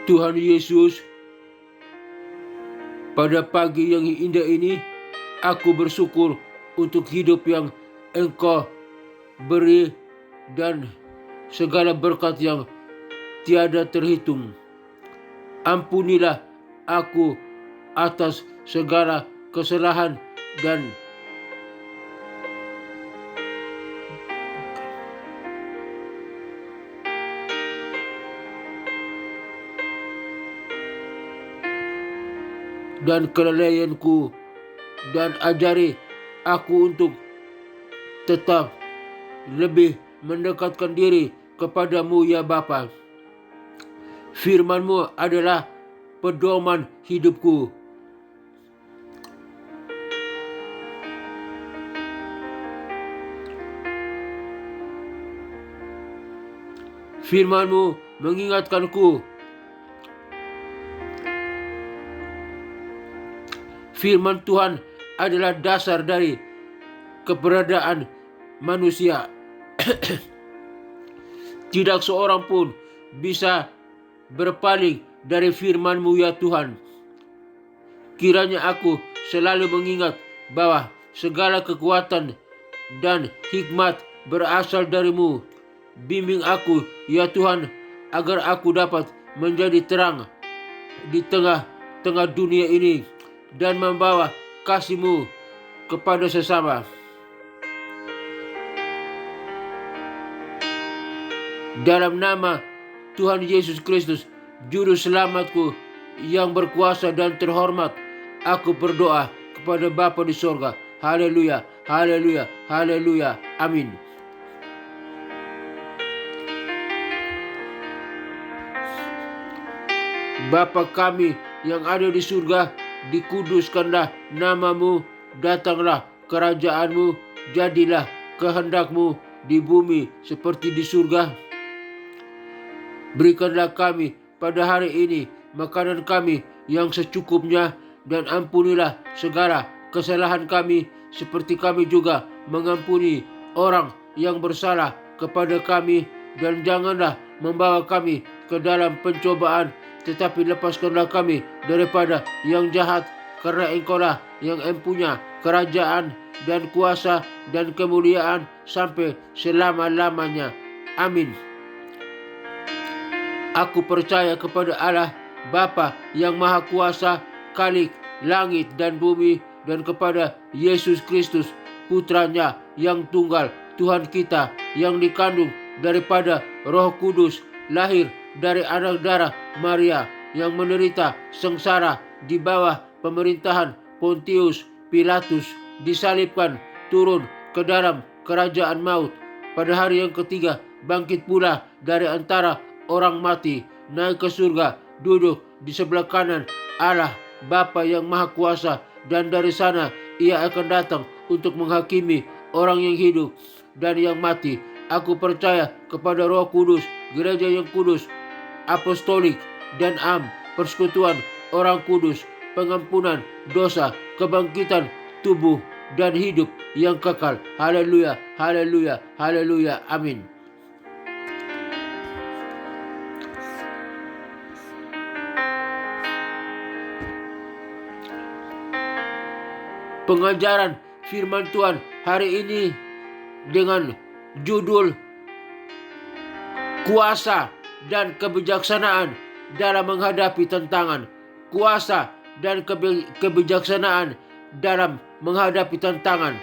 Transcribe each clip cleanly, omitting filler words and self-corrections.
Tuhan Yesus, pada pagi yang indah ini, aku bersyukur untuk hidup yang Engkau beri dan segala berkat yang tiada terhitung. Ampunilah aku atas segala kesalahan dan kelalaianku, dan ajari aku untuk tetap lebih mendekatkan diri kepadamu ya Bapa. Firman-Mu adalah pedoman hidupku. Firman-Mu mengingatkanku. Firman Tuhan adalah dasar dari keberadaan manusia. Tidak seorang pun bisa berpaling dari firman-Mu ya Tuhan. Kiranya aku selalu mengingat bahwa segala kekuatan dan hikmat berasal dari-Mu. Bimbing aku ya Tuhan, agar aku dapat menjadi terang di tengah-tengah dunia ini dan membawa kasih-Mu kepada sesama. Dalam nama Tuhan Yesus Kristus, Juru Selamatku yang berkuasa dan terhormat, aku berdoa kepada Bapa di sorga. Haleluya, haleluya, haleluya, amin. Bapa kami yang ada di surga, dikuduskanlah nama-Mu, datanglah kerajaan-Mu, jadilah kehendak-Mu di bumi seperti di surga. Berikanlah kami pada hari ini makanan kami yang secukupnya, dan ampunilah segala kesalahan kami seperti kami juga mengampuni orang yang bersalah kepada kami, dan janganlah membawa kami ke dalam pencobaan, tetapi lepaskanlah kami daripada yang jahat, karena Engkau-lah yang empunya kerajaan dan kuasa dan kemuliaan sampai selama-lamanya. Amin. Aku percaya kepada Allah Bapa yang Maha Kuasa, Khalik langit dan bumi, dan kepada Yesus Kristus, Putranya yang tunggal, Tuhan kita, yang dikandung daripada Roh Kudus, lahir dari anak darah Maria, yang menderita sengsara di bawah pemerintahan Pontius Pilatus, disalibkan, turun ke dalam kerajaan maut, pada hari yang ketiga bangkit pula dari antara orang mati, naik ke surga, duduk di sebelah kanan Allah Bapa yang Maha Kuasa, dan dari sana Ia akan datang untuk menghakimi orang yang hidup dan yang mati. Aku percaya kepada Roh Kudus, gereja yang kudus, apostolik, dan persekutuan orang kudus, pengampunan dosa, kebangkitan tubuh, dan hidup yang kekal. Haleluya, haleluya, haleluya, amin. Pengajaran firman Tuhan hari ini dengan judul Kuasa dan Kebijaksanaan dalam menghadapi tantangan. Kuasa dan kebijaksanaan dalam menghadapi tantangan.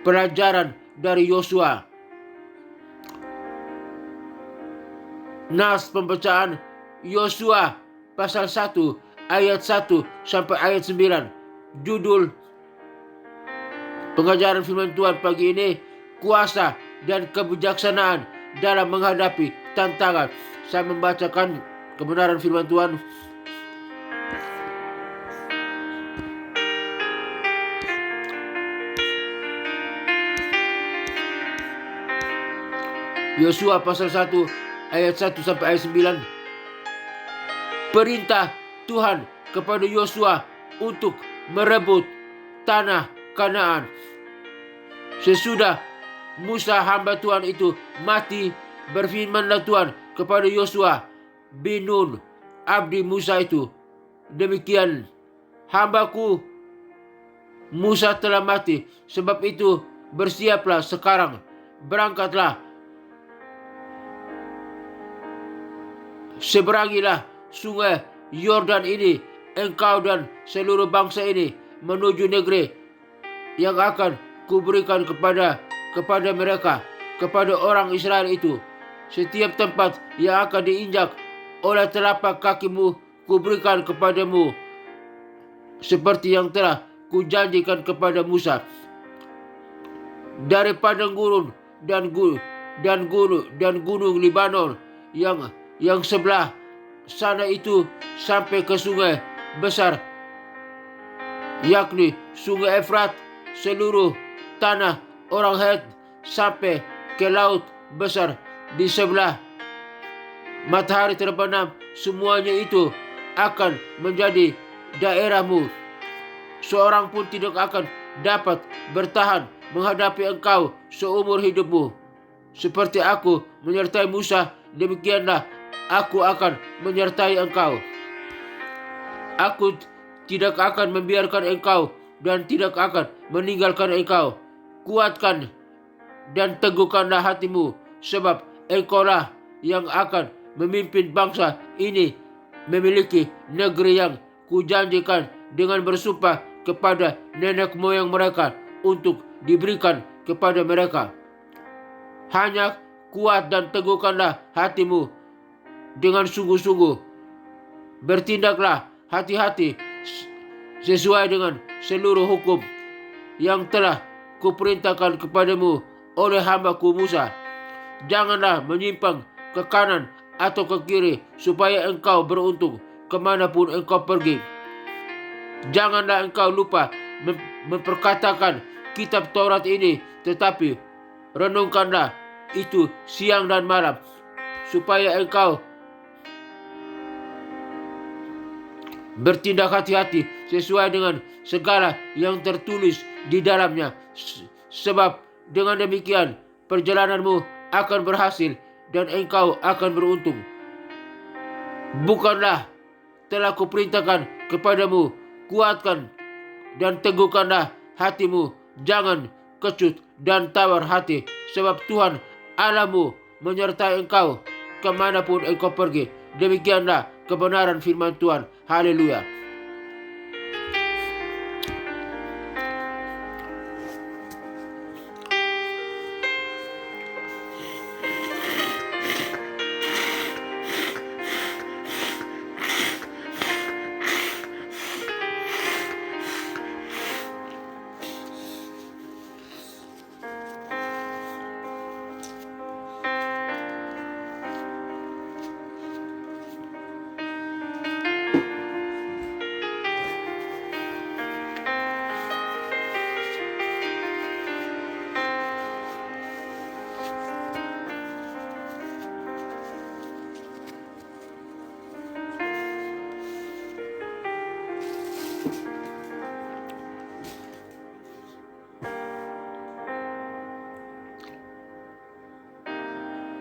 Pelajaran dari Yosua. Nas pembacaan Yosua pasal 1 ayat 1 sampai ayat 9. Judul pengajaran firman Tuhan pagi ini, kuasa dan kebijaksanaan dalam menghadapi tantangan. Saya membacakan kebenaran firman Tuhan. Yosua pasal 1 ayat 1 sampai ayat 9. Perintah Tuhan kepada Yosua untuk merebut tanah Kanaan. Sesudah Musa hamba Tuhan itu mati, berfirmanlah Tuhan kepada Yosua bin Nun, abdi Musa itu. Demikian, hambaku Musa telah mati. Sebab itu bersiaplah sekarang, berangkatlah, seberangilah sungai Yordan ini, engkau dan seluruh bangsa ini, menuju negeri yang akan kuberikan kepada mereka, kepada orang Israel itu. Setiap tempat yang akan diinjak oleh telapak kakimu kuberikan kepadamu, seperti yang telah kujanjikan kepada Musa. Dari padang gurun dan gunung Libanon yang sebelah sana itu sampai ke sungai besar, yakni sungai Efrat, seluruh tanah orang Het, sampai ke laut besar di sebelah matahari terbenam, semuanya itu akan menjadi daerahmu. Seorang pun tidak akan dapat bertahan menghadapi engkau seumur hidupmu. Seperti aku menyertai Musa, demikianlah aku akan menyertai engkau. Aku tidak akan membiarkan engkau dan tidak akan meninggalkan engkau. Kuatkan dan teguhkanlah hatimu, sebab engkaulah yang akan memimpin bangsa ini memiliki negeri yang kujanjikan dengan bersumpah kepada nenek moyang mereka untuk diberikan kepada mereka. Hanya kuat dan teguhkanlah hatimu dengan sungguh-sungguh. Bertindaklah hati-hati sesuai dengan seluruh hukum yang telah kuperintahkan kepadamu oleh hambaku Musa. Janganlah menyimpang ke kanan atau ke kiri, supaya engkau beruntung kemanapun engkau pergi. Janganlah engkau lupa memperkatakan kitab Taurat ini, tetapi renungkanlah itu siang dan malam, supaya engkau bertindak hati-hati sesuai dengan segala yang tertulis di dalamnya. Sebab dengan demikian perjalananmu akan berhasil dan engkau akan beruntung. Bukanlah telah kuperintahkan kepadamu, kuatkan dan teguhkanlah hatimu, jangan kecut dan tawar hati, sebab Tuhan Allahmu menyertai engkau kemanapun engkau pergi. Demikianlah kebenaran firman Tuhan. Haleluya.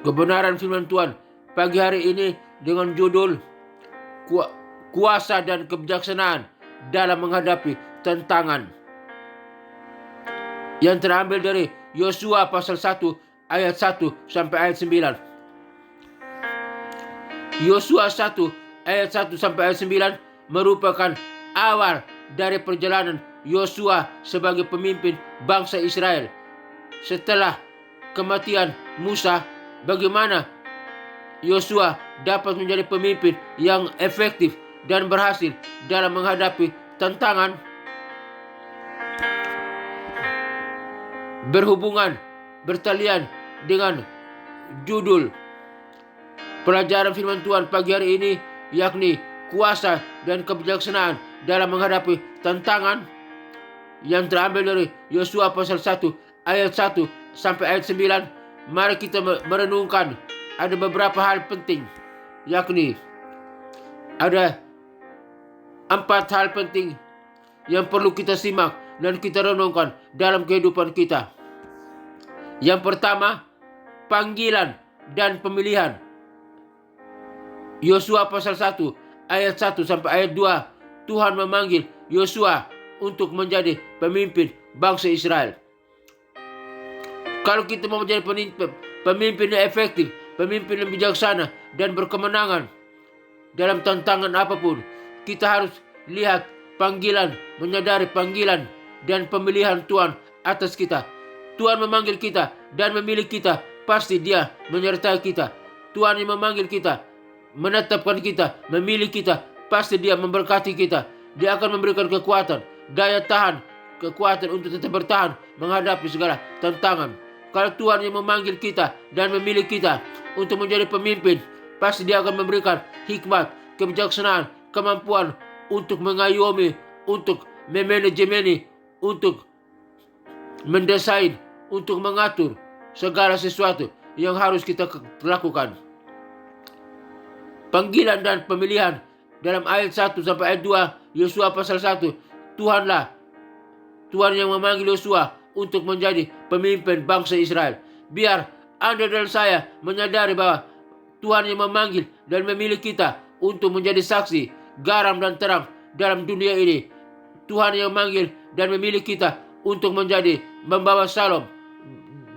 Kebenaran firman Tuhan pagi hari ini dengan judul Kuasa dan Kebijaksanaan dalam menghadapi tantangan, yang terambil dari Yosua pasal 1 ayat 1 sampai ayat 9. Yosua 1 ayat 1 sampai ayat 9 merupakan awal dari perjalanan Yosua sebagai pemimpin bangsa Israel. Setelah kematian Musa, bagaimana Yosua dapat menjadi pemimpin yang efektif dan berhasil dalam menghadapi tantangan? Bertalian dengan judul pelajaran firman Tuhan pagi hari ini, yakni kuasa dan kebijaksanaan dalam menghadapi tantangan, yang terambil dari Yosua pasal 1 ayat 1 sampai ayat 9. Mari kita merenungkan ada beberapa hal penting, yakni ada 4 hal penting yang perlu kita simak dan kita renungkan dalam kehidupan kita. Yang pertama, panggilan dan pemilihan. Yosua pasal 1 ayat 1 sampai ayat 2, Tuhan memanggil Yosua untuk menjadi pemimpin bangsa Israel. Kalau kita mau menjadi pemimpin yang efektif, pemimpin yang bijaksana dan berkemenangan dalam tantangan apapun, kita harus lihat panggilan, menyadari panggilan dan pemilihan Tuhan atas kita. Tuhan memanggil kita dan memilih kita, pasti Dia menyertai kita. Tuhan yang memanggil kita, menetapkan kita, memilih kita, pasti Dia memberkati kita. Dia akan memberikan kekuatan, daya tahan, kekuatan untuk tetap bertahan menghadapi segala tantangan. Kalau Tuhan yang memanggil kita dan memilih kita untuk menjadi pemimpin, pasti Dia akan memberikan hikmat, kebijaksanaan, kemampuan untuk mengayomi, untuk memanajemeni, untuk mendesain, untuk mengatur segala sesuatu yang harus kita lakukan. Panggilan dan pemilihan dalam ayat 1 sampai ayat 2 Yosua pasal 1, Tuhan yang memanggil Yosua untuk menjadi pemimpin bangsa Israel. Biar Anda dan saya menyadari bahwa Tuhan yang memanggil dan memilih kita untuk menjadi saksi, garam dan terang dalam dunia ini. Tuhan yang memanggil dan memilih kita untuk menjadi membawa shalom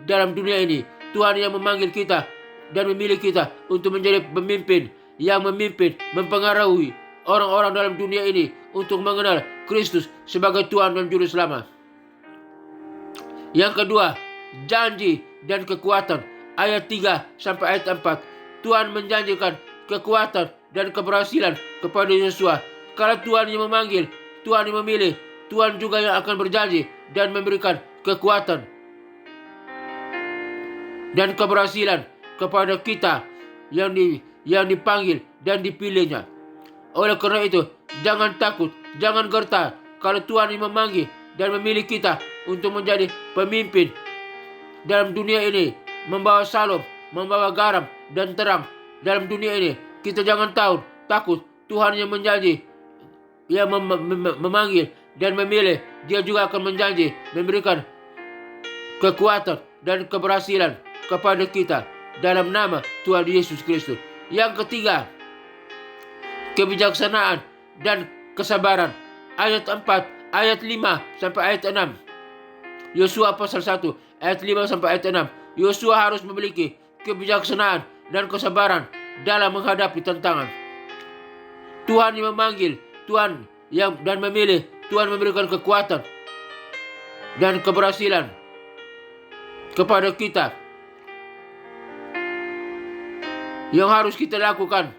dalam dunia ini. Tuhan yang memanggil kita dan memilih kita untuk menjadi pemimpin yang memimpin, mempengaruhi orang-orang dalam dunia ini untuk mengenal Kristus sebagai Tuhan dan Juru Selamat. Yang kedua, janji dan kekuatan. Ayat 3 sampai ayat 4. Tuhan menjanjikan kekuatan dan keberhasilan kepada Yosua. Kalau Tuhan yang memanggil, Tuhan yang memilih, Tuhan juga yang akan berjanji dan memberikan kekuatan dan keberhasilan kepada kita yang dipanggil dan dipilihnya. Oleh karena itu, jangan takut, jangan gertar. Kalau Tuhan yang memanggil dan memilih kita untuk menjadi pemimpin dalam dunia ini, membawa shalom, membawa garam dan terang dalam dunia ini, kita jangan takut. Tuhan yang menjanji, yang memanggil dan memilih, Dia juga akan menjanji memberikan kekuatan dan keberhasilan kepada kita dalam nama Tuhan Yesus Kristus. Yang ketiga, kebijaksanaan dan kesabaran. Ayat 4, ayat 5 sampai ayat 6. Yosua pasal 1, ayat 5 sampai ayat 6. Yosua harus memiliki kebijaksanaan dan kesabaran dalam menghadapi tantangan. Tuhan yang memanggil, Tuhan yang dan memilih, Tuhan memberikan kekuatan dan keberhasilan kepada kita. Yang harus kita lakukan,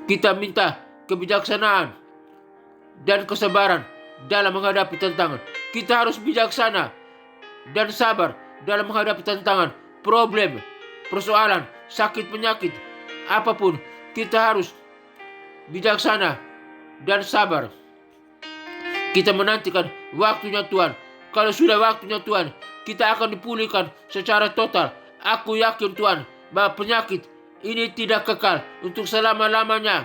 kita minta kebijaksanaan dan kesabaran dalam menghadapi tantangan. Kita harus bijaksana dan sabar dalam menghadapi tantangan, problem, persoalan, sakit, penyakit, apapun. Kita harus bijaksana dan sabar. Kita menantikan waktunya Tuhan. Kalau sudah waktunya Tuhan, kita akan dipulihkan secara total. Aku yakin Tuhan bahwa penyakit ini tidak kekal untuk selama-lamanya.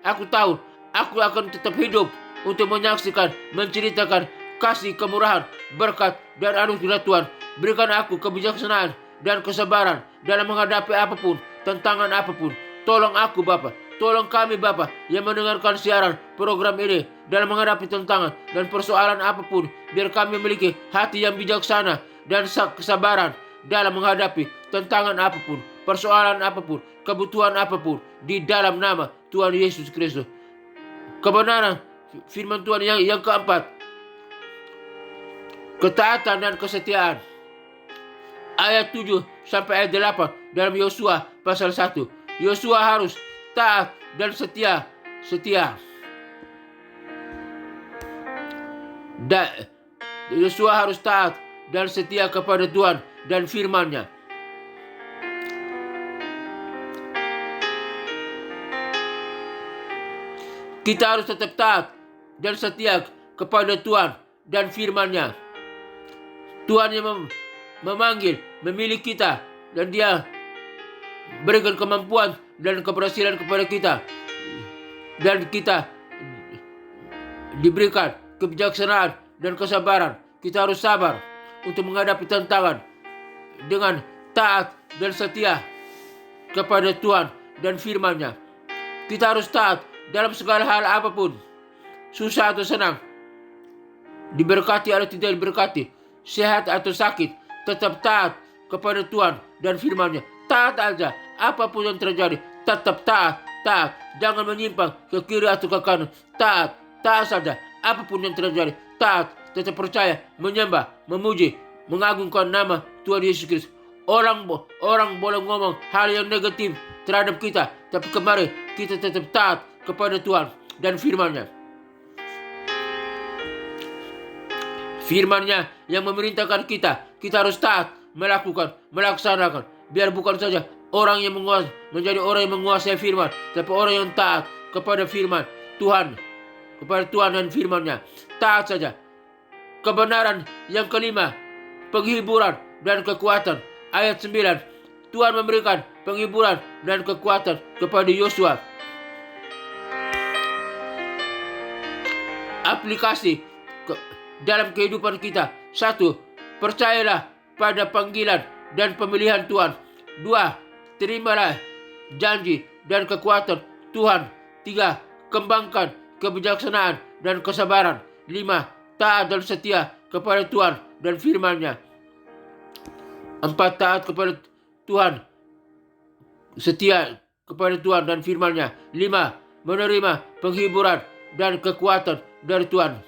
Aku tahu aku akan tetap hidup untuk menyaksikan, menceritakan kasih, kemurahan, berkat dan anugerah Tuhan. Berikan aku kebijaksanaan dan kesabaran dalam menghadapi apapun, tantangan apapun. Tolong aku Bapa, tolong kami Bapa yang mendengarkan siaran program ini dalam menghadapi tantangan dan persoalan apapun. Biar kami memiliki hati yang bijaksana dan kesabaran dalam menghadapi tantangan apapun, persoalan apapun, kebutuhan apapun, di dalam nama Tuhan Yesus Kristus. Kebenaran firman Tuhan yang keempat, ketaatan dan kesetiaan. Ayat 7 sampai ayat 8 dalam Yosua pasal 1. Yosua harus taat dan setia. Yosua harus taat dan setia kepada Tuhan dan firman-Nya. Kita harus tetap taat dan setia kepada Tuhan dan firman-Nya. Tuhan yang memanggil, memilih kita, dan Dia berikan kemampuan dan keberhasilan kepada kita. Dan kita diberikan kebijaksanaan dan kesabaran. Kita harus sabar untuk menghadapi tantangan dengan taat dan setia kepada Tuhan dan firman-Nya. Kita harus taat dalam segala hal apapun, susah atau senang, diberkati atau tidak diberkati, sehat atau sakit, tetap taat kepada Tuhan dan firman-Nya. Taat aja, apapun yang terjadi, tetap taat. Jangan menyimpang ke kiri atau ke kanan. Taat saja, apapun yang terjadi, taat. Tetap percaya, menyembah, memuji, mengagungkan nama Tuhan Yesus Kristus. Orang boleh ngomong hal yang negatif terhadap kita, tapi kemarin kita tetap taat kepada Tuhan dan firman-Nya. Firman-Nya yang memerintahkan kita harus taat, melaksanakan. Biar bukan saja orang yang menjadi orang yang menguasai firman, tapi orang yang taat kepada firman Tuhan, kepada Tuhan dan firman-Nya. Taat saja. Kebenaran yang kelima, penghiburan dan kekuatan. Ayat 9, Tuhan memberikan penghiburan dan kekuatan kepada Yosua. Aplikasi dalam kehidupan kita. 1. Percayalah pada panggilan dan pemilihan Tuhan. 2. Terimalah janji dan kekuatan Tuhan. 3. Kembangkan kebijaksanaan dan kesabaran. 5. Taat dan setia kepada Tuhan dan firman-Nya. 4. Taat kepada Tuhan, setia kepada Tuhan dan firman-Nya. 5. Menerima penghiburan dan kekuatan dari Tuhan.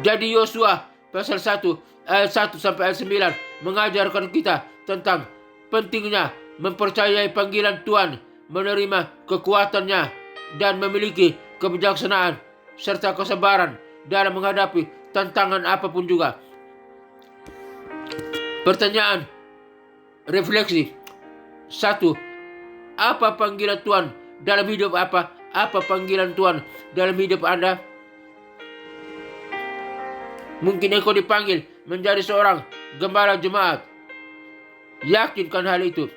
Jadi Yosua pasal 1 ayat 1 sampai ayat 9 mengajarkan kita tentang pentingnya mempercayai panggilan Tuhan, menerima kekuatannya, dan memiliki kebijaksanaan serta kesabaran dalam menghadapi tantangan apapun juga. Pertanyaan refleksi. 1. Apa panggilan Tuhan dalam hidup apa? Apa panggilan Tuhan dalam hidup Anda? Mungkin engkau dipanggil menjadi seorang gembala jemaat. Yakinkan hal itu.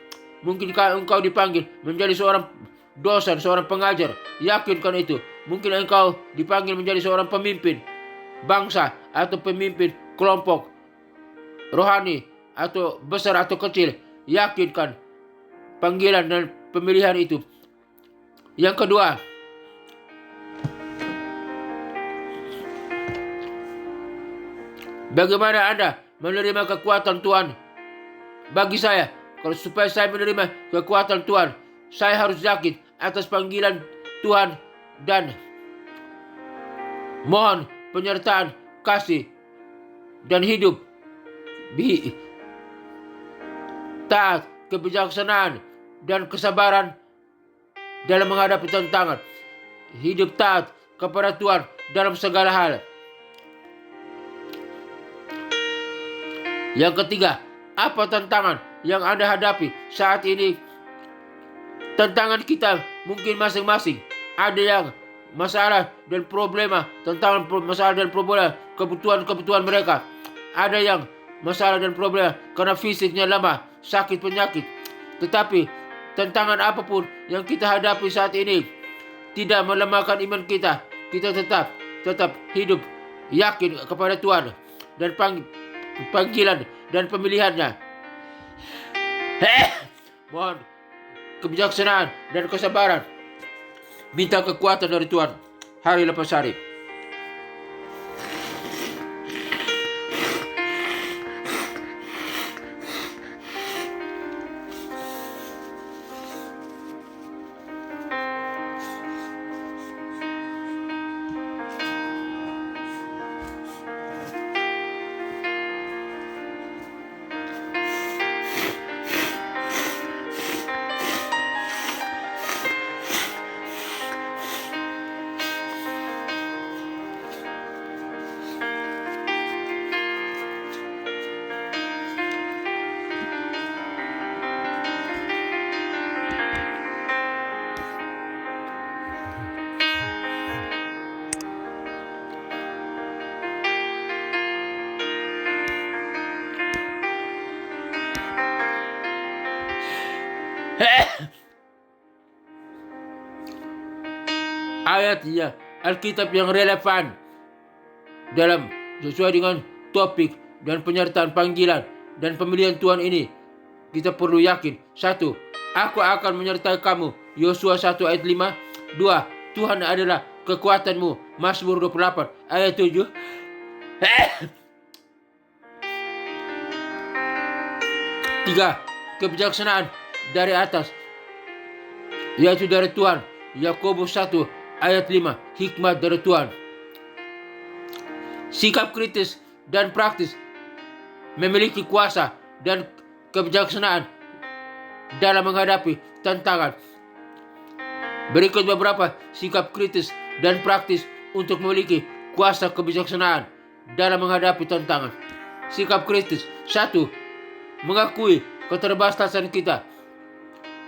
Mungkin engkau dipanggil menjadi seorang dosen, seorang pengajar. Yakinkan itu. Mungkin engkau dipanggil menjadi seorang pemimpin bangsa atau pemimpin kelompok rohani atau besar atau kecil. Yakinkan panggilan dan pemilihan itu. Yang kedua, bagaimana Anda menerima kekuatan Tuhan? Bagi saya, kalau supaya saya menerima kekuatan Tuhan, saya harus yakin atas panggilan Tuhan dan mohon penyertaan kasih dan hidup taat, kebijaksanaan, dan kesabaran dalam menghadapi tantangan. Hidup taat kepada Tuhan dalam segala hal. Yang ketiga, apa tantangan yang Anda hadapi saat ini? Tantangan kita mungkin masing-masing. Ada yang masalah dan problema, tantangan masalah dan problema, kebutuhan mereka. Ada yang masalah dan problema karena fisiknya lemah, sakit penyakit. Tetapi tantangan apapun yang kita hadapi saat ini tidak melemahkan iman kita. Kita tetap hidup yakin kepada Tuhan dan panggilan dan pemilihannya. Mohon kebijaksanaan dan kesabaran. Minta kekuatan dari Tuhan hari lepas hari. Ayatnya Alkitab yang relevan dalam sesuai dengan topik dan penyertaan panggilan dan pemilihan Tuhan ini. Kita perlu yakin. 1. Aku akan menyertai kamu. Yosua 1 ayat 5. 2. Tuhan adalah kekuatanmu. Mazmur 28 ayat 7. 3. Kebijaksanaan dari atas, yaitu dari Tuhan. Yakobus 1 ayat 5. Hikmat dari Tuhan. Sikap kritis dan praktis memiliki kuasa dan kebijaksanaan dalam menghadapi tantangan. Berikut beberapa sikap kritis dan praktis untuk memiliki kuasa kebijaksanaan dalam menghadapi tantangan. Sikap kritis. 1. Mengakui keterbatasan kita,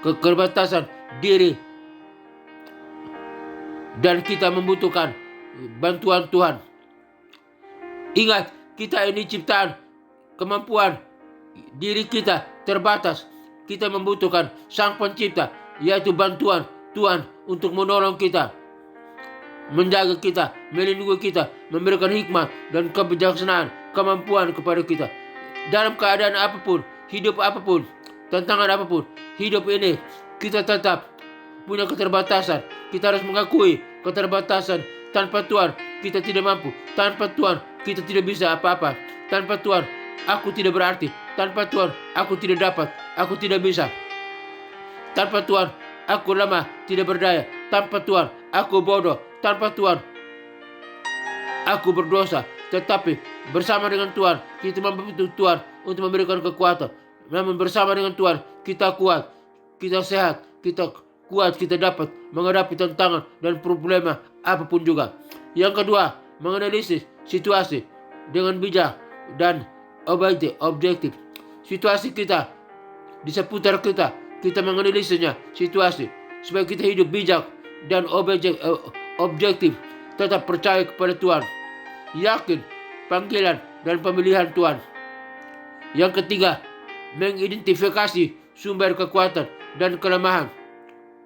keterbatasan diri, dan kita membutuhkan bantuan Tuhan. Ingat, kita ini ciptaan, kemampuan diri kita terbatas. Kita membutuhkan Sang Pencipta, yaitu bantuan Tuhan untuk menolong kita, menjaga kita, melindungi kita, memberikan hikmat dan kebijaksanaan, kemampuan kepada kita. Dalam keadaan apapun, hidup apapun, tantangan apapun, hidup ini kita tetap punya keterbatasan. Kita harus mengakui keterbatasan. Tanpa Tuhan kita tidak mampu. Tanpa Tuhan kita tidak bisa apa-apa. Tanpa Tuhan aku tidak berarti. Tanpa Tuhan aku tidak dapat. Aku tidak bisa. Tanpa Tuhan aku lemah, tidak berdaya. Tanpa Tuhan aku bodoh. Tanpa Tuhan aku berdosa. Tetapi bersama dengan Tuhan kita membutuhkan Tuhan untuk memberikan kekuatan. Namun bersama dengan Tuhan kita kuat, kita sehat, kita kuat, kita dapat menghadapi tantangan dan problema apapun juga. Yang kedua, menganalisis situasi dengan bijak dan objektif. Situasi kita di seputar kita, kita menganalisisnya situasi supaya kita hidup bijak dan objektif. Tetap percaya kepada Tuhan, yakin panggilan dan pemilihan Tuhan. Yang ketiga, mengidentifikasi sumber kekuatan dan kelemahan.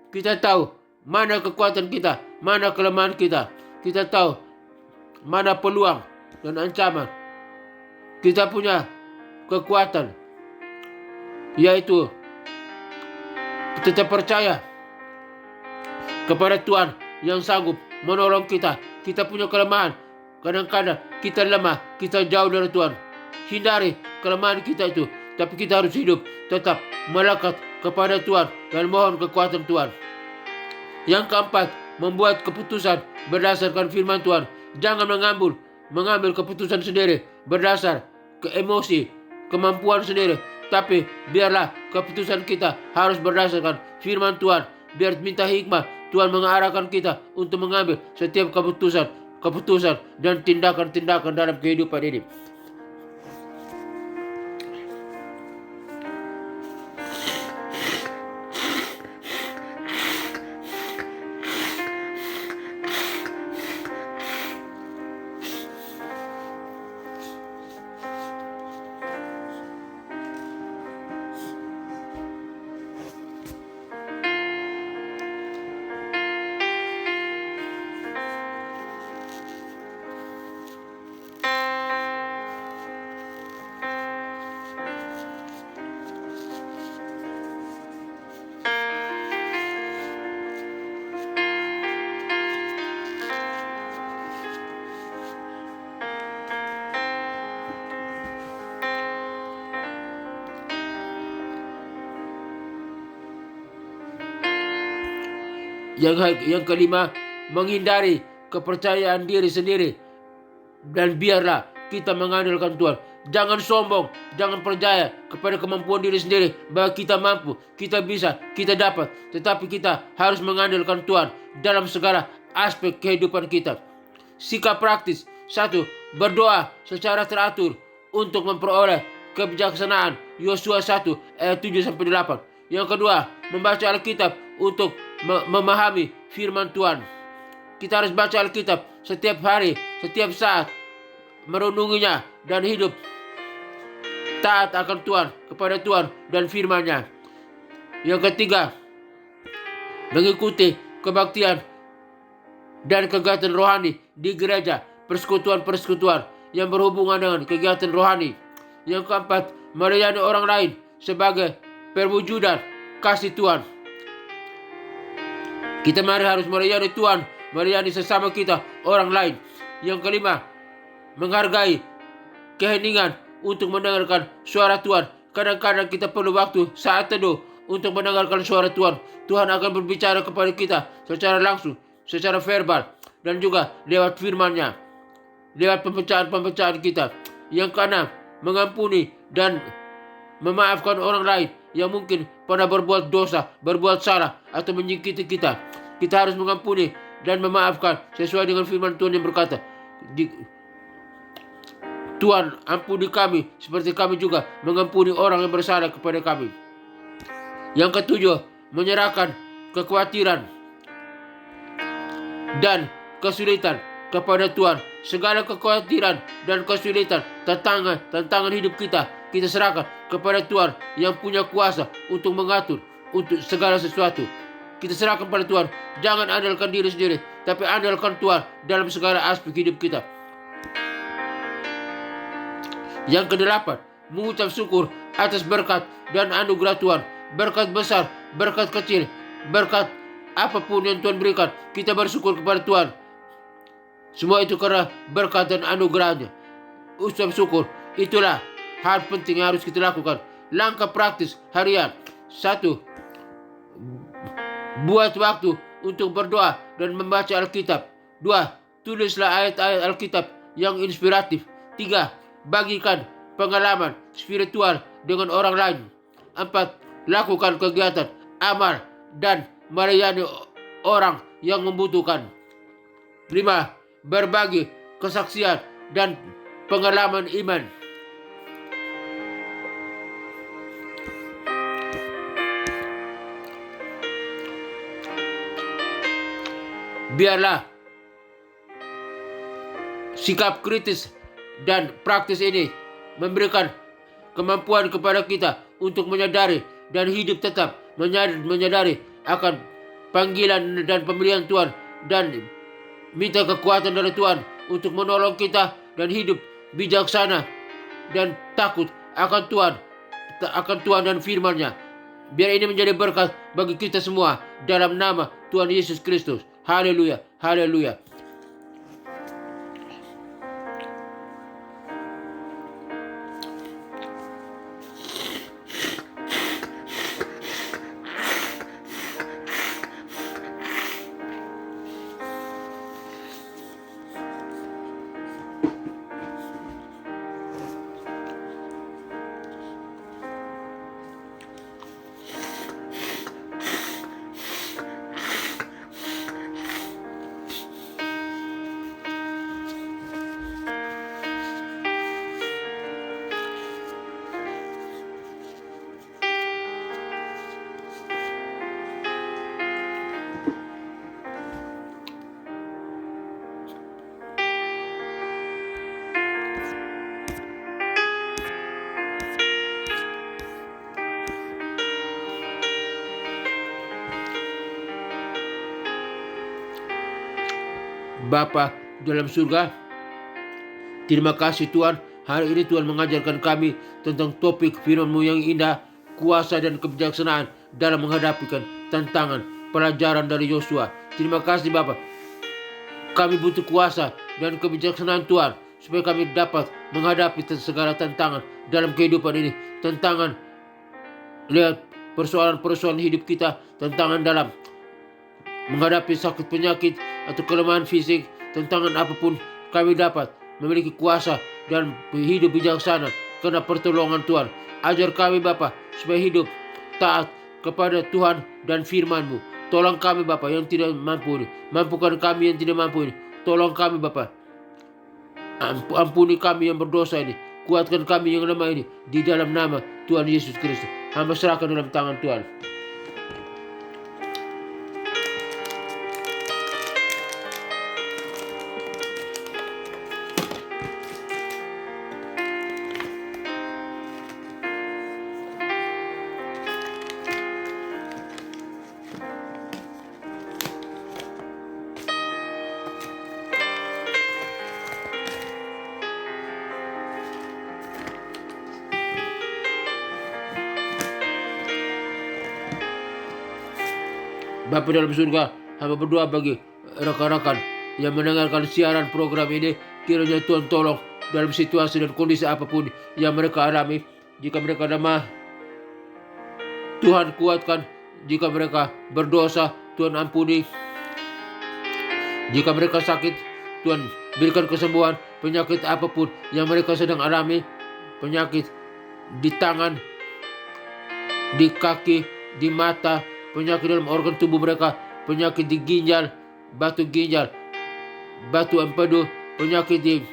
Kita tahu mana kekuatan kita, mana kelemahan kita. Kita tahu mana peluang dan ancaman. Kita punya kekuatan, yaitu tetap percaya kepada Tuhan yang sanggup menolong kita. Kita punya kelemahan. Kadang-kadang kita lemah, kita jauh dari Tuhan. Hindari kelemahan kita itu. Tapi kita harus hidup tetap melekat kepada Tuhan dan mohon kekuatan Tuhan. Yang keempat, membuat keputusan berdasarkan firman Tuhan. Jangan mengambil keputusan sendiri berdasar ke emosi, kemampuan sendiri. Tapi biarlah keputusan kita harus berdasarkan firman Tuhan. Biar minta hikmat, Tuhan mengarahkan kita untuk mengambil setiap keputusan dan tindakan-tindakan dalam kehidupan ini. Yang kelima, menghindari kepercayaan diri sendiri. Dan biarlah kita mengandalkan Tuhan. Jangan sombong, jangan percaya kepada kemampuan diri sendiri bahwa kita mampu, kita bisa, kita dapat. Tetapi kita harus mengandalkan Tuhan dalam segala aspek kehidupan kita. Sikap praktis. 1. Berdoa secara teratur untuk memperoleh kebijaksanaan. Yosua 1 ayat 7-8. Yang kedua, membaca Alkitab untuk memahami firman Tuhan. Kita harus baca Alkitab setiap hari, setiap saat, merenunginya dan hidup taat akan Tuhan, kepada Tuhan dan firman-Nya. Yang ketiga, mengikuti kebaktian dan kegiatan rohani di gereja, persekutuan-persekutuan yang berhubungan dengan kegiatan rohani. Yang keempat, melayani orang lain sebagai perwujudan kasih Tuhan. Kita harus melayani Tuhan, melayani sesama kita, orang lain. Yang kelima, menghargai keheningan untuk mendengarkan suara Tuhan. Kadang-kadang kita perlu waktu saat teduh untuk mendengarkan suara Tuhan. Tuhan akan berbicara kepada kita secara langsung, secara verbal, dan juga lewat firman-Nya, lewat pembecahan-pembecahan kita. Yang keenam, mengampuni dan memaafkan orang lain yang mungkin pernah berbuat dosa, berbuat salah, atau menyakiti kita. Kita harus mengampuni dan memaafkan sesuai dengan firman Tuhan yang berkata, Tuhan ampuni kami seperti kami juga mengampuni orang yang bersalah kepada kami. Yang ketujuh, menyerahkan kekhawatiran dan kesulitan kepada Tuhan. Segala kekhawatiran dan kesulitan, tantangan hidup kita serahkan kepada Tuhan yang punya kuasa untuk mengatur untuk segala sesuatu. Kita serahkan pada Tuhan. Jangan andalkan diri sendiri, tapi andalkan Tuhan dalam segala aspek hidup kita. Yang kedelapan, mengucap syukur atas berkat dan anugerah Tuhan. Berkat besar, berkat kecil, berkat apapun yang Tuhan berikan, kita bersyukur kepada Tuhan. Semua itu karena berkat dan anugerahnya. Ucap syukur, itulah hal penting yang harus kita lakukan. Langkah praktis harian. 1. Buat waktu untuk berdoa dan membaca Alkitab. 2. Tulislah ayat-ayat Alkitab yang inspiratif. 3. Bagikan pengalaman spiritual dengan orang lain. 4. Lakukan kegiatan, amal, dan melayani orang yang membutuhkan. 5. Berbagi kesaksian dan pengalaman iman. Biarlah sikap kritis dan praktis ini memberikan kemampuan kepada kita untuk menyadari dan hidup tetap menyadari akan panggilan dan pemberian Tuhan, dan minta kekuatan dari Tuhan untuk menolong kita dan hidup bijaksana dan takut akan Tuhan dan firman-Nya. Biar ini menjadi berkat bagi kita semua dalam nama Tuhan Yesus Kristus. Haleluya, haleluya. Bapa dalam surga, terima kasih Tuhan. Hari ini Tuhan mengajarkan kami tentang topik firman-Mu yang indah, kuasa dan kebijaksanaan dalam menghadapi tantangan, pelajaran dari Yosua. Terima kasih Bapa. Kami butuh kuasa dan kebijaksanaan Tuhan supaya kami dapat menghadapi segala tantangan dalam kehidupan ini. Tantangan lihat persoalan-persoalan hidup kita, tantangan dalam menghadapi sakit penyakit atau kelemahan fisik, tantangan apapun, kami dapat memiliki kuasa dan hidup bijaksana karena pertolongan Tuhan. Ajar kami Bapa supaya hidup taat kepada Tuhan dan firman-Mu. Tolong kami Bapa yang tidak mampu ini. Mampukan kami yang tidak mampu ini. Tolong kami Bapa. Ampuni kami yang berdosa ini. Kuatkan kami yang lemah ini. Di dalam nama Tuhan Yesus Kristus. Hamba serahkan dalam tangan Tuhan. Bapa dalam surga, hamba berdoa bagi rekan-rekan yang mendengarkan siaran program ini. Kiranya Tuhan tolong dalam situasi dan kondisi apapun yang mereka alami. Jika mereka lemah, Tuhan kuatkan. Jika mereka berdosa, Tuhan ampuni. Jika mereka sakit, Tuhan berikan kesembuhan. Penyakit apapun yang mereka sedang alami, penyakit di tangan, di kaki, di mata, penyakit dalam organ tubuh mereka, penyakit di ginjal, batu empedu, penyakit di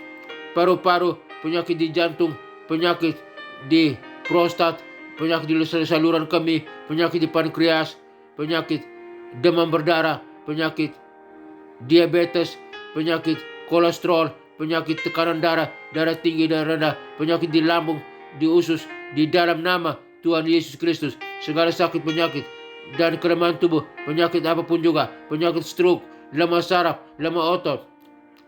paru-paru, penyakit di jantung, penyakit di prostat, penyakit di saluran kemih, penyakit di pankreas, penyakit demam berdarah, penyakit diabetes, penyakit kolesterol, penyakit tekanan darah, darah tinggi dan rendah, penyakit di lambung, di usus, di dalam nama Tuhan Yesus Kristus, segala sakit penyakit dan kelemahan tubuh, penyakit apapun juga, penyakit stroke, lemah saraf, lemah otot,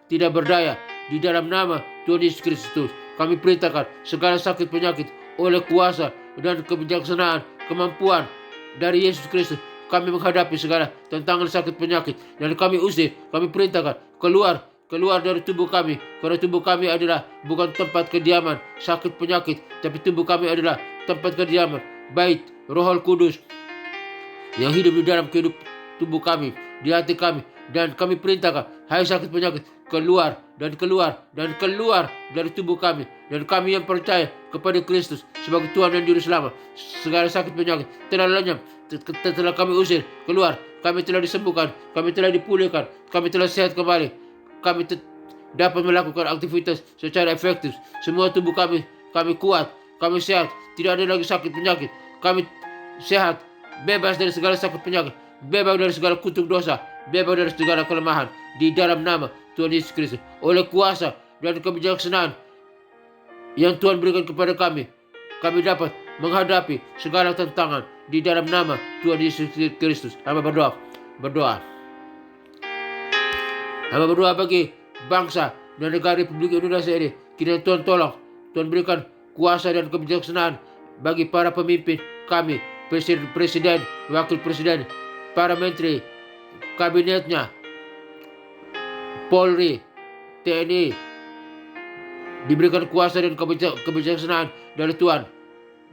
tidak berdaya, di dalam nama Tuhan Yesus Kristus, kami perintahkan segala sakit penyakit oleh kuasa dan kebijaksanaan, kemampuan dari Yesus Kristus, kami menghadapi segala tantangan sakit penyakit dan kami usir, kami perintahkan keluar dari tubuh kami, karena tubuh kami adalah bukan tempat kediaman sakit penyakit, tapi tubuh kami adalah tempat kediaman bait Roh Kudus yang hidup di dalam kehidupan tubuh kami, di hati kami, dan kami perintahkan, hai sakit penyakit, keluar dari tubuh kami, dan kami yang percaya kepada Kristus sebagai Tuhan dan Juru Selamat, segala sakit penyakit telah lenyap, telah kami usir keluar, kami telah disembuhkan, kami telah dipulihkan, kami telah sehat kembali, kami dapat melakukan aktivitas secara efektif, semua tubuh kami kuat, kami sehat, tidak ada lagi sakit penyakit, kami sehat, bebas dari segala sakit penyakit, bebas dari segala kutuk dosa, bebas dari segala kelemahan, di dalam nama Tuhan Yesus Kristus, oleh kuasa dan kebijaksanaan yang Tuhan berikan kepada kami dapat menghadapi segala tantangan di dalam nama Tuhan Yesus Kristus. Hamba berdoa bagi bangsa dan negara Republik Indonesia ini. Kiranya Tuhan tolong, Tuhan berikan kuasa dan kebijaksanaan bagi para pemimpin kami, presiden, wakil presiden, para menteri, kabinetnya, Polri, TNI, diberikan kuasa dan kebijaksanaan dari Tuhan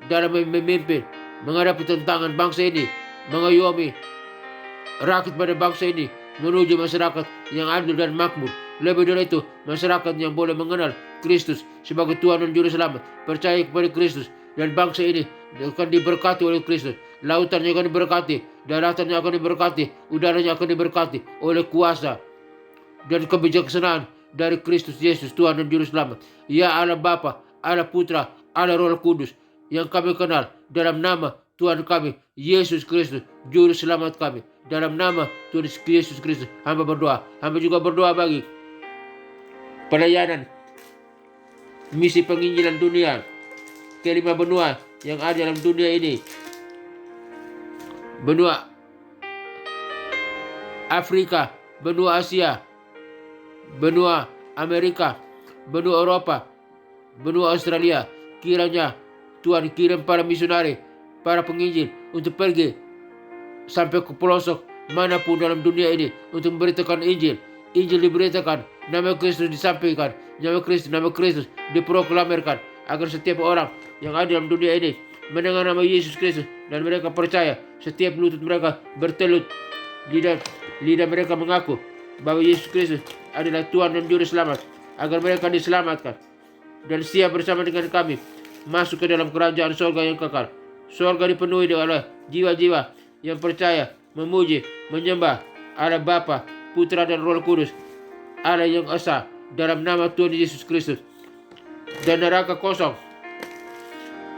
dalam memimpin, menghadapi tantangan bangsa ini, mengayomi rakyat pada bangsa ini menuju masyarakat yang adil dan makmur. Lebih dari itu, masyarakat yang boleh mengenal Kristus sebagai Tuhan dan Juru Selamat, percaya kepada Kristus, dan bangsa ini akan diberkati oleh Kristus. Lautannya akan diberkati, daratannya akan diberkati, udaranya akan diberkati oleh kuasa dan kebijaksanaan dari Kristus Yesus, Tuhan dan Juru Selamat. Ya Allah Bapa, Allah Putra, Allah Roh Kudus yang kami kenal, dalam nama Tuhan kami Yesus Kristus, Juru Selamat kami, dalam nama Tuhan Yesus Kristus, hamba berdoa. Hamba juga berdoa bagi pelayanan misi penginjilan dunia ke 5 benua yang ada dalam dunia ini. Benua Afrika, benua Asia, benua Amerika, benua Eropa, benua Australia. Kiranya Tuhan kirim para misionari, para penginjil untuk pergi sampai ke pelosok manapun dalam dunia ini untuk memberitakan Injil. Injil diberitakan, nama Kristus disampaikan, nama Kristus diproklamirkan, agar setiap orang yang ada dalam dunia ini mendengar nama Yesus Kristus dan mereka percaya, setiap lutut mereka bertelut, lidah mereka mengaku bahwa Yesus Kristus adalah Tuhan dan Juru Selamat, agar mereka diselamatkan dan siap bersama dengan kami masuk ke dalam kerajaan surga yang kekal. Surga dipenuhi oleh jiwa-jiwa yang percaya, memuji, menyembah Allah Bapa, Putra dan Roh Kudus, Allah yang esa, dalam nama Tuhan Yesus Kristus. Dan neraka kosong,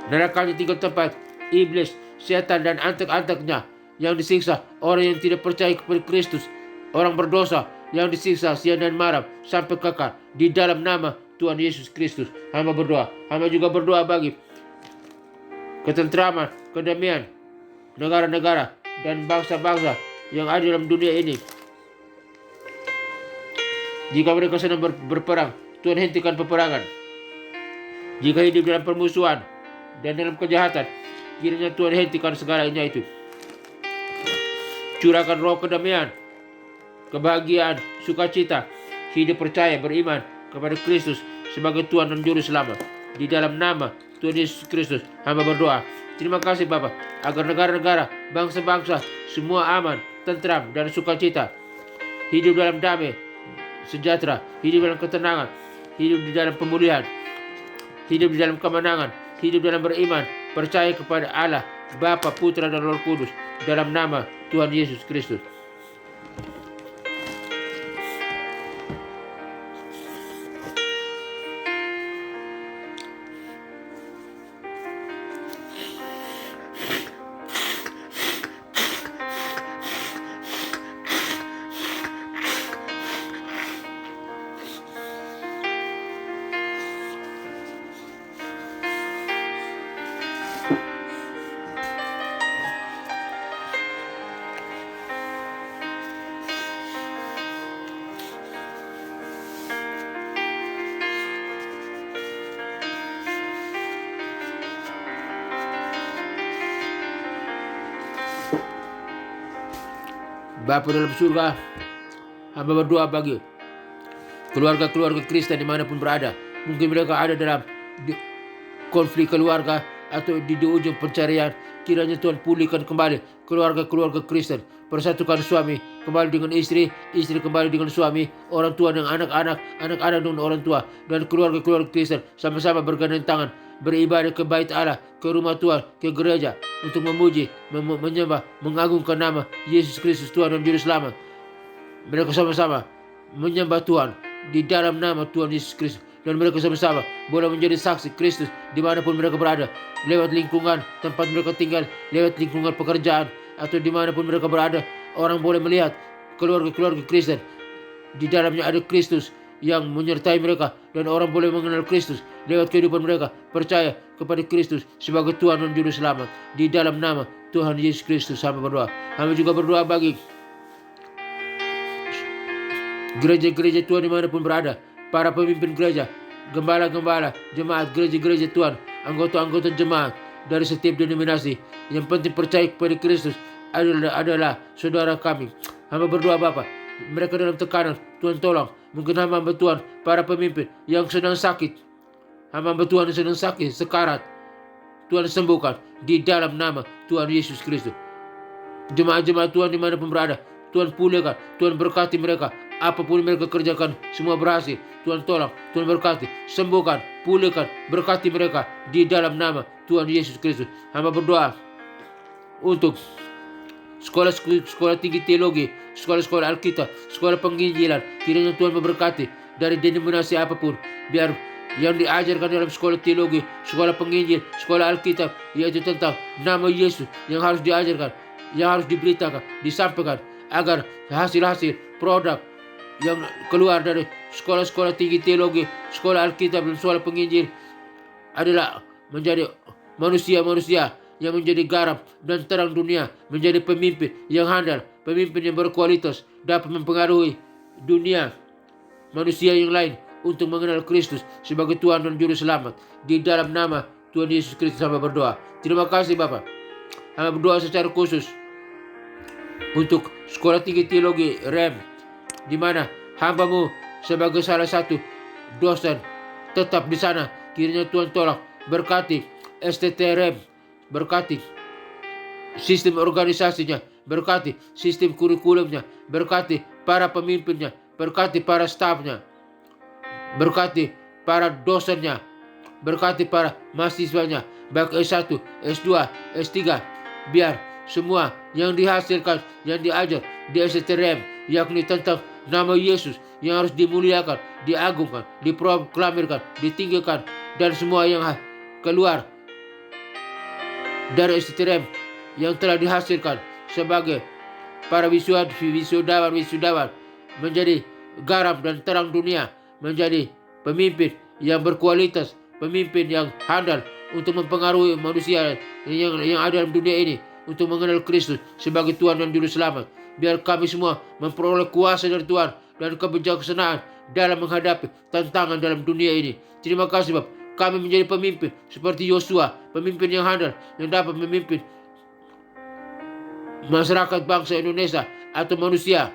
nerakanya tinggal tempat iblis, setan dan antek-anteknya yang disiksa orang yang tidak percaya kepada Kristus, orang berdosa yang disiksa siang dan malam sampai kekal, di dalam nama Tuhan Yesus Kristus. Hamba berdoa, hamba juga berdoa bagi ketentraman, kedamaian negara-negara dan bangsa-bangsa yang ada dalam dunia ini. Jika mereka sedang berperang, Tuhan hentikan peperangan. Jika hidup dalam permusuhan dan dalam kejahatan, kiranya Tuhan hentikan segalanya itu. Curahkan roh kedamaian, kebahagiaan, sukacita, hidup percaya, beriman kepada Kristus sebagai Tuhan dan Juru Selamat. Di dalam nama Tuhan Yesus Kristus, hamba berdoa. Terima kasih Bapa, agar negara-negara, bangsa-bangsa, semua aman, tentram, dan sukacita. Hidup dalam damai, sejahtera, hidup dalam ketenangan, hidup di dalam pemulihan, hidup di dalam kemenangan, hidup dalam beriman, percaya kepada Allah, Bapa, Putra, dan Roh Kudus, dalam nama Tuhan Yesus Kristus. Bapa dalam surga, hamba berdoa bagi keluarga-keluarga Kristen dimanapun berada. Mungkin mereka ada dalam konflik keluarga atau di ujung pencarian. Kiranya Tuhan pulihkan kembali keluarga-keluarga Kristen. Persatukan suami kembali dengan istri, istri kembali dengan suami, orang tua dengan anak-anak, anak-anak dengan orang tua, dan keluarga-keluarga Kristen sama-sama bergandeng tangan, beribadah ke bait Allah, ke rumah Tuhan, ke gereja, untuk memuji, menyembah, mengagungkan nama Yesus Kristus Tuhan dan Juru Selamat. Mereka sama-sama menyembah Tuhan di dalam nama Tuhan Yesus Kristus. Dan mereka sama-sama boleh menjadi saksi Kristus dimanapun mereka berada. Lewat lingkungan tempat mereka tinggal, lewat lingkungan pekerjaan, atau dimanapun mereka berada. Orang boleh melihat keluarga-keluarga Kristen. Di dalamnya ada Kristus yang menyertai mereka. Dan orang boleh mengenal Kristus lewat kehidupan mereka. Percaya kepada Kristus sebagai Tuhan dan Juru Selamat. Di dalam nama Tuhan Yesus Kristus hamba berdoa. Hamba juga berdoa bagi gereja-gereja Tuhan dimanapun berada. Para pemimpin gereja, gembala-gembala, jemaat gereja-gereja Tuhan, anggota-anggota jemaat dari setiap denominasi. Yang penting percaya kepada Kristus adalah saudara kami. Hamba berdoa Bapa, mereka dalam tekanan, Tuhan tolong. Mungkin hamba Tuhan, para pemimpin yang sedang sakit, hamba Tuhan yang sedang sakit, sekarat, Tuhan sembuhkan di dalam nama Tuhan Yesus Kristus. Jemaat-jemaat Tuhan dimanapun berada, Tuhan pulihkan, Tuhan berkati mereka. Apapun mereka kerjakan, semua berhasil. Tuhan tolong, Tuhan berkati, sembuhkan, pulihkan, berkati mereka di dalam nama Tuhan Yesus Kristus. Hamba berdoa untuk sekolah tinggi teologi, sekolah-sekolah Alkitab, sekolah penginjilan. Kiranya Tuhan memberkati dari denominasi apapun. Biar yang diajarkan dalam sekolah teologi, sekolah penginjil, sekolah Alkitab, yaitu tentang nama Yesus yang harus diajarkan, yang harus diberitakan, disampaikan, agar hasil-hasil produk yang keluar dari sekolah-sekolah tinggi teologi, sekolah Alkitab, dan sekolah penginjil adalah menjadi manusia-manusia yang menjadi garam dan terang dunia, menjadi pemimpin yang handal, pemimpin yang berkualitas, dapat mempengaruhi dunia, manusia yang lain untuk mengenal Kristus sebagai Tuhan dan Juru Selamat. Di dalam nama Tuhan Yesus Kristus hamba berdoa. Terima kasih Bapa. Hamba berdoa secara khusus untuk sekolah tinggi teologi REM, di mana hamba-Mu sebagai salah satu dosen tetap di sana. Kiranya Tuhan tolong berkati STTRM, berkati sistem organisasinya, berkati sistem kurikulumnya, berkati para pemimpinnya, berkati para stafnya, berkati para dosennya, berkati para mahasiswanya, baik S1, S2, S3, biar semua yang dihasilkan, yang diajar di STTRM, yakni tentang nama Yesus yang harus dimuliakan, diagungkan, diproklamirkan, ditinggikan, dan semua yang keluar dari STTRM yang telah dihasilkan sebagai para wisudawan menjadi garam dan terang dunia, menjadi pemimpin yang berkualitas, pemimpin yang handal untuk mempengaruhi manusia yang ada dalam dunia ini untuk mengenal Kristus sebagai Tuhan dan Juru Selamat. Biar kami semua memperoleh kuasa dari Tuhan dan kebijaksanaan dalam menghadapi tantangan dalam dunia ini. Terima kasih Bapak. Kami menjadi pemimpin seperti Yosua, pemimpin yang handal, yang dapat memimpin masyarakat bangsa Indonesia atau manusia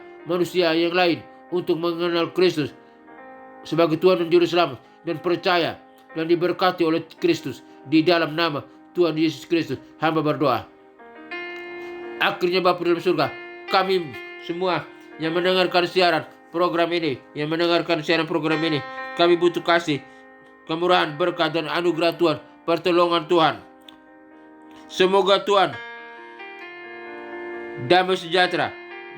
yang lain untuk mengenal Kristus sebagai Tuhan dan Juru Selamat dan percaya dan diberkati oleh Kristus. Di dalam nama Tuhan Yesus Kristus hamba berdoa. Akhirnya Bapa dalam surga, kami semua yang mendengarkan siaran program ini, kami butuh kasih, kemurahan, berkat dan anugerah Tuhan, pertolongan Tuhan. Semoga Tuhan damai sejahtera,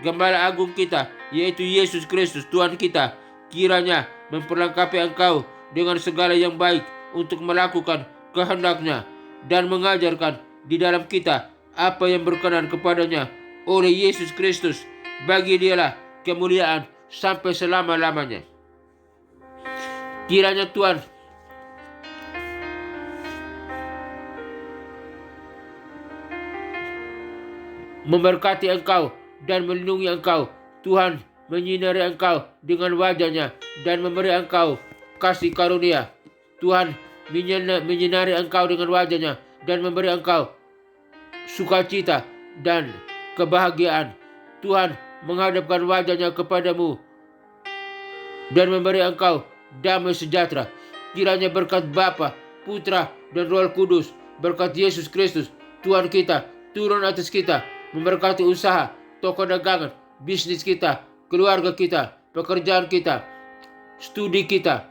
Gembala Agung kita, yaitu Yesus Kristus Tuhan kita, kiranya memperlengkapi engkau dengan segala yang baik untuk melakukan kehendak-Nya dan mengajarkan di dalam kita apa yang berkenan kepadanya oleh Yesus Kristus. Bagi Dialah kemuliaan sampai selama-lamanya. Kiranya Tuhan memberkati engkau dan melindungi engkau. Tuhan menyinari engkau dengan wajah-Nya dan memberi engkau kasih karunia. Tuhan menyinari engkau dengan wajah-Nya dan memberi engkau sukacita dan kebahagiaan. Tuhan menghadapkan wajah-Nya kepadamu dan memberi engkau damai sejahtera. Kiranya berkat Bapa, Putra dan Roh Kudus, berkat Yesus Kristus Tuhan kita turun atas kita, memberkati usaha, toko dagangan, bisnis kita, keluarga kita, pekerjaan kita, studi kita,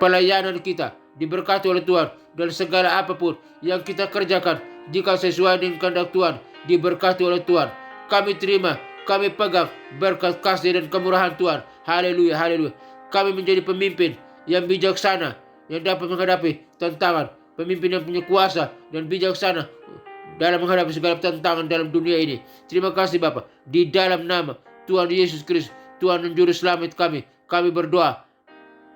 pelayanan kita diberkati oleh Tuhan, dan segala apapun yang kita kerjakan jika sesuai dengan kehendak Tuhan diberkati oleh Tuhan. Kami terima, kami pegang berkat kasih dan kemurahan Tuhan. Haleluya, haleluya. Kami menjadi pemimpin yang bijaksana, yang dapat menghadapi tantangan, pemimpin yang punya kuasa dan bijaksana dalam menghadapi segala tantangan dalam dunia ini. Terima kasih Bapa. Di dalam nama Tuhan Yesus Kristus, Tuhan dan Juru Selamat kami berdoa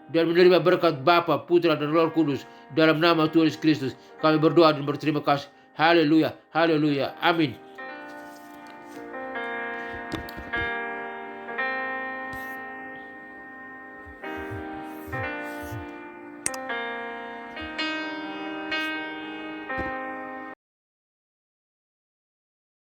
dan menerima berkat Bapa, Putra dan Roh Kudus. Dalam nama Tuhan Yesus Kristus kami berdoa dan berterima kasih. Haleluya, haleluya, amin.